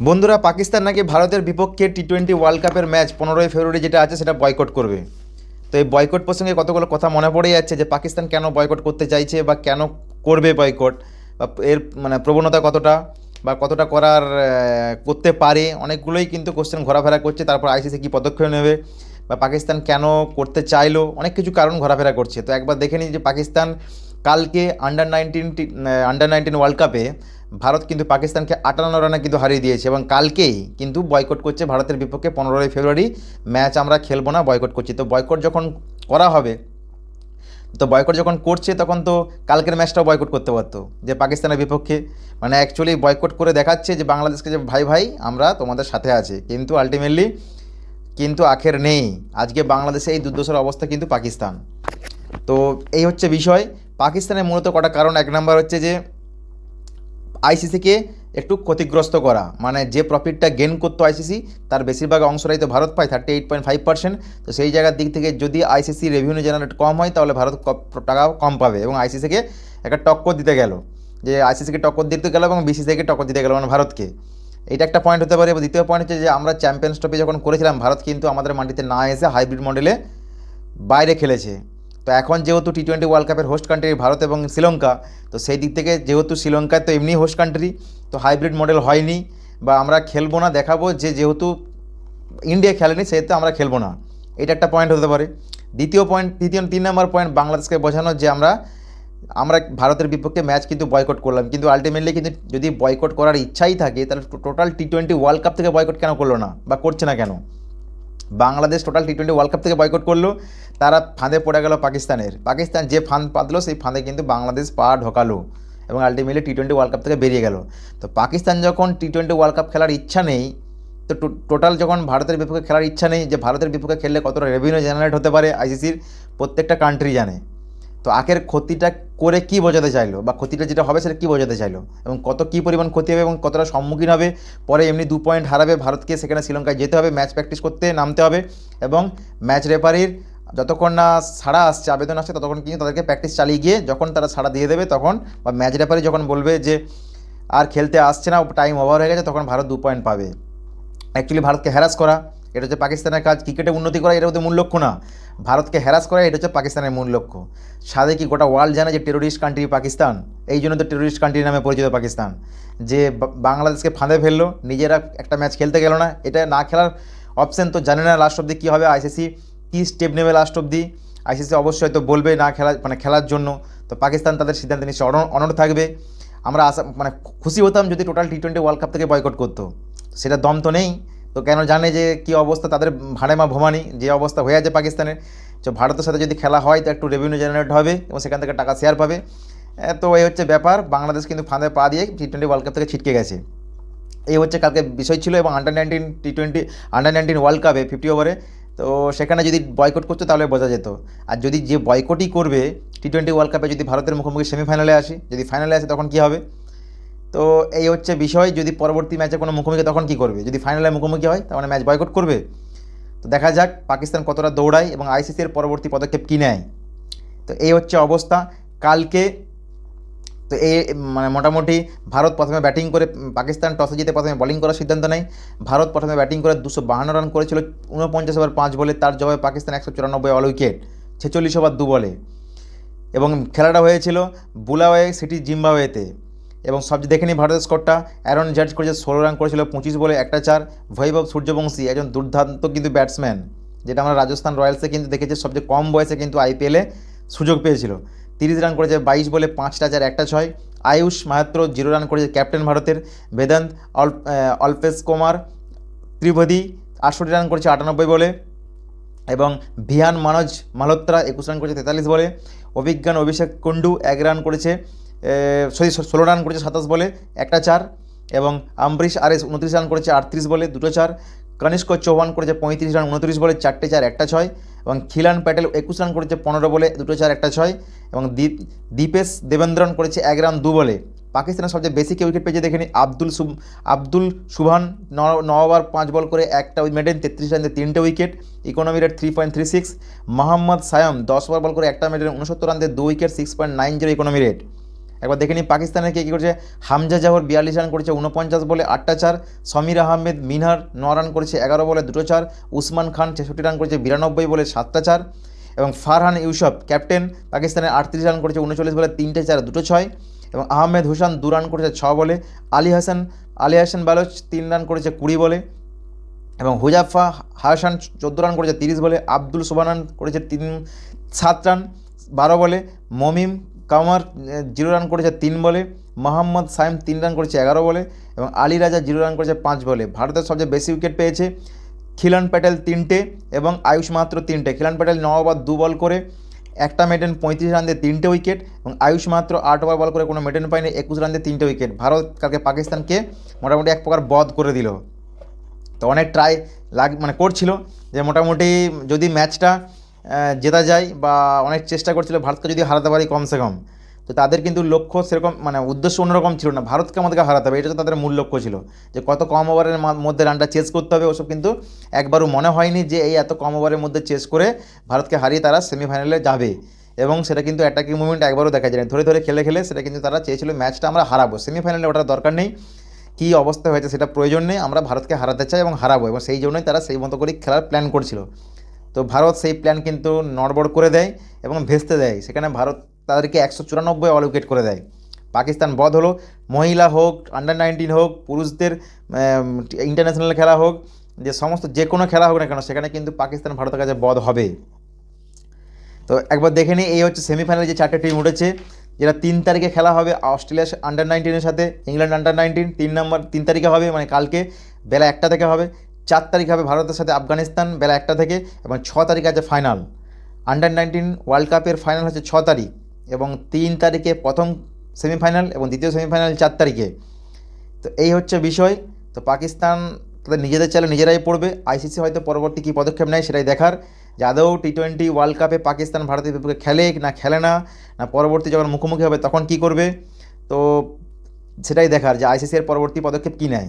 বন্ধুরা, পাকিস্তান নাকি ভারতের বিপক্ষে টি-20 ওয়ার্ল্ড কাপের ম্যাচ 15ই ফেব্রুয়ারি যেটা আছে সেটা বয়কট করবে। তো এই বয়কট প্রসঙ্গে কতগুলো কথা মনে পড়ে যাচ্ছে যে পাকিস্তান কেন বয়কট করতে চাইছে বা কেন করবে বয়কট, বা এর প্রবণতা কতটা বা কতটা করার করতে পারে, অনেকগুলোই কিন্তু কোশ্চেন ঘোরাফেরা করছে। তারপর আইসিসি কী পদক্ষেপ নেবে বা পাকিস্তান কেন করতে চাইলো, অনেক কিছু কারণ ঘোরাফেরা করছে। তো একবার দেখে নিই যে পাকিস্তান কালকে আন্ডার 19 ওয়ার্ল্ড কাপে ভারত কিন্তু পাকিস্তানকে 58 রানে কিন্তু হারিয়ে দিয়েছে, এবং কালকেই কিন্তু বয়কট করছে ভারতের বিপক্ষে 15ই ফেব্রুয়ারি ম্যাচ আমরা খেলবো না, বয়কট করছি। তো বয়কট যখন করা হবে, তো বয়কট যখন করছে তখন তো কালকের ম্যাচটাও বয়কট করতে পারতো, যে পাকিস্তানের বিপক্ষে অ্যাকচুয়ালি বয়কট করে দেখাচ্ছে যে বাংলাদেশকে, যে ভাই ভাই আমরা তোমাদের সাথে আছি। কিন্তু আলটিমেটলি কিন্তু আখের নেই, আজকে বাংলাদেশে এই দুর্দশার অবস্থা কিন্তু পাকিস্তান। তো এই হচ্ছে বিষয়। পাকিস্তানের মূলত কটা কারণ। এক নাম্বার হচ্ছে যে আইসিসিকে একটু ক্ষতিগ্রস্ত করা, যে প্রফিটটা গেন করতো আইসিসি তার বেশিরভাগ অংশটাই তো ভারত পায়, 38.5%। তো সেই জায়গার দিক থেকে যদি আইসিসি রেভিনিউ জেনারেট কম হয় তাহলে ভারত টাকা কম পাবে, এবং আইসিসিকে একটা টক্কর দিতে গেল, যে আইসিসিকে টক্কর দিতে গেল এবং বিসিসিআইকে টক্কর দিতে গেল ভারতকে। এটা একটা পয়েন্ট হতে পারে। এবং দ্বিতীয় পয়েন্ট হচ্ছে যে আমরা চ্যাম্পিয়ন্স ট্রফি যখন করেছিলাম, ভারত কিন্তু আমাদের মাটিতে না এসে হাইব্রিড মডেলে বাইরে খেলেছে। তো এখন যেহেতু টি-20 ওয়ার্ল্ড কাপের হোস্ট কান্ট্রি ভারত এবং শ্রীলঙ্কা, তো সেই দিক থেকে যেহেতু শ্রীলঙ্কায় তো এমনি হোস্ট কান্ট্রি, তো হাইব্রিড মডেল হয়নি, বা আমরা খেলবো না, দেখাবো যে যেহেতু ইন্ডিয়া খেলেনি সেহেতু আমরা খেলবো না। এটা একটা পয়েন্ট হতে পারে। তিন নম্বর পয়েন্ট বাংলাদেশকে বোঝানো যে আমরা আমরা ভারতের বিপক্ষে ম্যাচ কিন্তু বয়কট করলাম, কিন্তু আলটিমেটলি কিন্তু যদি বয়কট করার ইচ্ছাই থাকে তাহলে টোটাল টি-20 ওয়ার্ল্ড কাপ থেকে বয়কট কেন করলো না বা করছে না কেন? বাংলাদেশ টোটাল টি-20 ওয়ার্ল্ড কাপ থেকে বয়কট করলো, তারা ফাঁদে পড়ে গেল পাকিস্তানের। পাকিস্তান যে ফাঁদ পাতলো সেই ফাঁদে কিন্তু বাংলাদেশ পা ঢোকালো, এবং আলটিমেটলি টি-20 ওয়ার্ল্ড কাপ থেকে বেরিয়ে গেল। তো পাকিস্তান যখন টি-20 ওয়ার্ল্ড কাপ খেলার ইচ্ছা নেই, তো টোটাল যখন ভারতের বিপক্ষে খেলার ইচ্ছা নেই, যে ভারতের বিপক্ষে খেললে কতটা রেভিনিউ জেনারেট হতে পারে আইসিসির প্রত্যেকটা কান্ট্রি জানে। তো আখের ক্ষতিটা করে কী বোঝাতে চাইলো, বা ক্ষতিটা যেটা হবে সেটা কী বোঝাতে চাইলো, এবং কী পরিমাণ ক্ষতি হবে এবং কতটা সম্মুখীন হবে। পরে এমনি 2 পয়েন্ট হারাবে ভারতকে, সেখানে শ্রীলঙ্কায় যেতে হবে, ম্যাচ প্র্যাকটিস করতে নামতে হবে, এবং ম্যাচ রেফারির যতক্ষণ না ছাড়া আসছে, আবেদন আসছে, ততক্ষণ কিন্তু তাদেরকে প্র্যাকটিস চালিয়ে গিয়ে যখন তারা ছাড়া দিয়ে দেবে তখন, বা ম্যাচ রেফারি যখন বলবে যে আর খেলতে আসছে না, টাইম ওভার হয়ে গেছে, তখন ভারত 2 পয়েন্ট পাবে। অ্যাকচুয়ালি ভারতকে হ্যারাস করা এটা হচ্ছে পাকিস্তানের কাজ। ক্রিকেটে উন্নতি করা এটা হচ্ছে মূল লক্ষ্য না, ভারতকে হ্যারাস করা এটা হচ্ছে পাকিস্তানের মূল লক্ষ্য। সাথে কি গোটা ওয়ার্ল্ড জানে যে টেরোরিস্ট কান্ট্রি পাকিস্তান, এই জন্য তো টেরোরিস্ট কান্ট্রি নামে পরিচিত পাকিস্তান, যে বাংলাদেশকে ফাঁদে ফেললো, নিজেরা একটা ম্যাচ খেলতে গেল না। এটা না খেলার অপশান তো জানে না লাস্ট অবধি কী হবে, আইসিসি কী স্টেপ নেবে লাস্ট অবধি। আইসিসি অবশ্যই তো বলবে না খেলা, খেলার জন্য। তো পাকিস্তান তাদের সিদ্ধান্ত নিশ্চয় অনড় থাকবে। আমরা আশা খুশি হতাম যদি টোটাল টি-20 ওয়ার্ল্ড কাপ থেকে বয়কট করতো, সেটা দম তো নেই। তো কেন জানে যে কী অবস্থা তাদের, ভাড়েমা ভোমানি যে অবস্থা হয়ে আছে পাকিস্তানের। তো ভারতের সাথে যদি খেলা হয় তো একটু রেভিনিউ জেনারেট হবে এবং সেখান থেকে টাকা শেয়ার পাবে। তো এই হচ্ছে ব্যাপার। বাংলাদেশ কিন্তু ফাঁদে পা দিয়ে টি-20 ওয়ার্ল্ড কাপ থেকে ছিটকে গেছে। এই হচ্ছে কালকে বিষয় ছিল। এবং আন্ডার 19 ওয়ার্ল্ড কাপে 50 ওভারে, তো সেখানে যদি বয়কট করতো তাহলে বোঝা যেত। আর যদি যে বয়কটই করবে টি-20 ওয়ার্ল্ড কাপে, যদি ভারতের মুখোমুখি সেমিফাইনালে আসি, যদি ফাইনালে আসে তখন কী হবে? তো এই হচ্ছে বিষয়। যদি পরবর্তী ম্যাচে কোনো মুখোমুখি তখন কী করবে? যদি ফাইনালে মুখোমুখি হয় তার ম্যাচ বয়কট করবে। তো দেখা যাক পাকিস্তান কতটা দৌড়ায় এবং আইসিসির পরবর্তী পদক্ষেপ কী নেয়। তো এই হচ্ছে অবস্থা কালকে। তো এই মোটামুটি ভারত প্রথমে ব্যাটিং করে, পাকিস্তান টসে জিতে প্রথমে বোলিং করার সিদ্ধান্ত নেয়। ভারত প্রথমে ব্যাটিং করে 252 রান করেছিল 49 ওভার 5 বলে, তার জবাবে পাকিস্তান 194 অল উইকেট 46 ওভার 2 বলে। এবং খেলাটা হয়েছিল বুলাওয়ে সিটি জিম্বাবুয়েতে। এবং সবচেয়ে দেখে নিই ভারতের স্কোরটা। অ্যারন জাজ করেছে 16 রান, করেছিল 25 বলে 1টা 4। বৈভব সূর্যবংশী একজন দুর্দান্ত কিন্তু ব্যাটসম্যান, যেটা আমরা রাজস্থান রয়্যালসে কিন্তু দেখেছি, সবচেয়ে কম বয়সে কিন্তু আইপিএলে সুযোগ পেয়েছিল। 30 রান করেছে 22 বলে 5টা 4 1টা 6। আয়ুষ মাহাত্র 0 রান করেছে ক্যাপ্টেন ভারতের। বেদান্ত অল্পেশ কুমার ত্রিবেদী 68 রান করেছে 98 বলে। এবং ভিয়ান মানজ মালহোত্রা 21 রান করেছে 43 বলে। অভিজ্ঞান অভিষেক কুন্ডু 1 রান করেছে 16 রান করেছে 27 বলে 1টা 4। এবং অম্বরীশ আরএস 29 রান করেছে 38 বলে 2টো 4। কনিষ্ক চৌহান করেছে 35 রান 29 বলে 4টে 4 1টা 6। এবং খিলান প্যাটেল 21 রান করেছে 15 বলে 2টো 4 1টা 6। এবং দীপেশ দেবেন্দ্রন করেছে 1 রান 2 বলে। পাকিস্তানের সবচেয়ে বেশি কে উইকেট পেয়েছে দেখে নিই। আব্দুল সুবহান 9 ওভার 5 বল করে একটা মেডেন 33 রানে 3টে wicket, economy rate 3.36। Mohammad Saim 10 over ball করে একটা মেডেন 69 রান দিয়ে 2 উইকেট 6.90 ইকোনমি রেট। একবার দেখে নিই পাকিস্তানের কে কী করেছে। হামজা জাহর 42 রান করেছে 49 বলে 8টা 4। সমীর আহমেদ মিনহার 9 রান করেছে 11 বলে 2টো 4। উসমান খান 66 রান করেছে 92 বলে 7টা 4। এবং ফারহান ইউসুফ ক্যাপ্টেন পাকিস্তানের 38 রান করেছে 39 বলে 3টে 4 2টো 6। এবং আহমেদ হুসান 2 রান করেছে 6 বলে। আলী হাসান বালোচ 3 রান করেছে 20 বলে। এবং হুজাফা হাসান 14 রান করেছে 30 বলে। আব্দুল সুবহান করেছে 7 রান 12 বলে। মমিম কামার 0 রান করেছে 3 বলে। মোহাম্মদ সাইম 3 রান করেছে 11 বলে। এবং আলী রাজা 0 রান করেছে 5 বলে। ভারতের সবচেয়ে বেশি উইকেট পেয়েছে খিলান প্যাটেল 3টে এবং আয়ুষ মাত্র 3টে। খিলান প্যাটেল 9 ওভার 2 বল করে একটা মেডেন 35 রান দিয়ে 3টে উইকেট, এবং আয়ুষ মাত্র 8 ওভার বল করে কোনো মেডেন পায়নি 21 রান দিয়ে 3টে উইকেট। ভারত কালকে পাকিস্তানকে মোটামুটি এক প্রকার বধ করে দিল। তো অনেক ট্রাই করছিল যে মোটামুটি যদি ম্যাচটা জেতা যায়, বা অনেক চেষ্টা করছিল ভারতকে যদি হারাতে পারি কমসে কম। তো তাদের কিন্তু লক্ষ্য সেরকম উদ্দেশ্য অন্যরকম ছিল না, ভারতকে আমাদেরকে হারাতে হবে, এটা তো তাদের মূল লক্ষ্য ছিল। যে কত কম ওভারের মধ্যে রানটা চেস করতে হবে ওসব কিন্তু একবারও মনে হয়নি যে এই এত কম ওভারের মধ্যে চেস করে ভারতকে হারিয়ে তারা সেমিফাইনালে যাবে। এবং সেটা কিন্তু অ্যাটাকিং মুভমেন্ট একবারও দেখা যায় না, ধরে ধরে খেলে খেলে সেটা কিন্তু তারা চেয়েছিল ম্যাচটা আমরা হারাবো, সেমিফাইনালে ওঠার দরকার নেই, কী অবস্থা হয়েছে সেটা প্রয়োজন নেই, আমরা ভারতকে হারাতে চাই এবং হারাবো, এবং সেই জন্যই তারা সেই মতো করে খেলার প্ল্যান করছিল। তো ভারত সেই প্ল্যান কিন্তু নড়বড় করে দেয় এবং ভেস্তে দেয়, সেখানে ভারত তাদেরকে 194 অল উইকেট করে দেয়। পাকিস্তান বধ হলো, মহিলা হোক, আন্ডার-19 হোক, পুরুষদের ইন্টারন্যাশনাল খেলা হোক, যে কোনো খেলা হোক না কেন, সেখানে কিন্তু পাকিস্তান ভারতের কাছে বধ হবে। তো একবার দেখে নিই, এই হচ্ছে সেমিফাইনালে যে 4টে টিম উঠেছে, যেটা 3 তারিখে খেলা হবে অস্ট্রেলিয়া আন্ডার-19 সাথে ইংল্যান্ড আন্ডার-19। 3 তারিখে হবে, কালকে বেলা 1টা থেকে হবে। 4 তারিখ হবে ভারতের সাথে আফগানিস্তান বেলা 1টা থেকে, এবং 6 তারিখ আছে ফাইনাল। আন্ডার-19 ওয়ার্ল্ড কাপের ফাইনাল হচ্ছে 6 তারিখ, এবং 3 তারিখে প্রথম সেমিফাইনাল এবং দ্বিতীয় সেমিফাইনাল 4 তারিখে। তো এই হচ্ছে বিষয়। তো পাকিস্তান তাদের নিজেদের চালে নিজেরাই পড়বে, আইসিসি হয়তো পরবর্তী কী পদক্ষেপ নেয় সেটাই দেখার, যে আদৌ টি-20 ওয়ার্ল্ড কাপে পাকিস্তান ভারতের বিপক্ষে খেলে না খেলে না, পরবর্তী যখন মুখোমুখি হবে তখন কী করবে। তো সেটাই দেখার যে আইসিসি এর পরবর্তী পদক্ষেপ কী নেয়।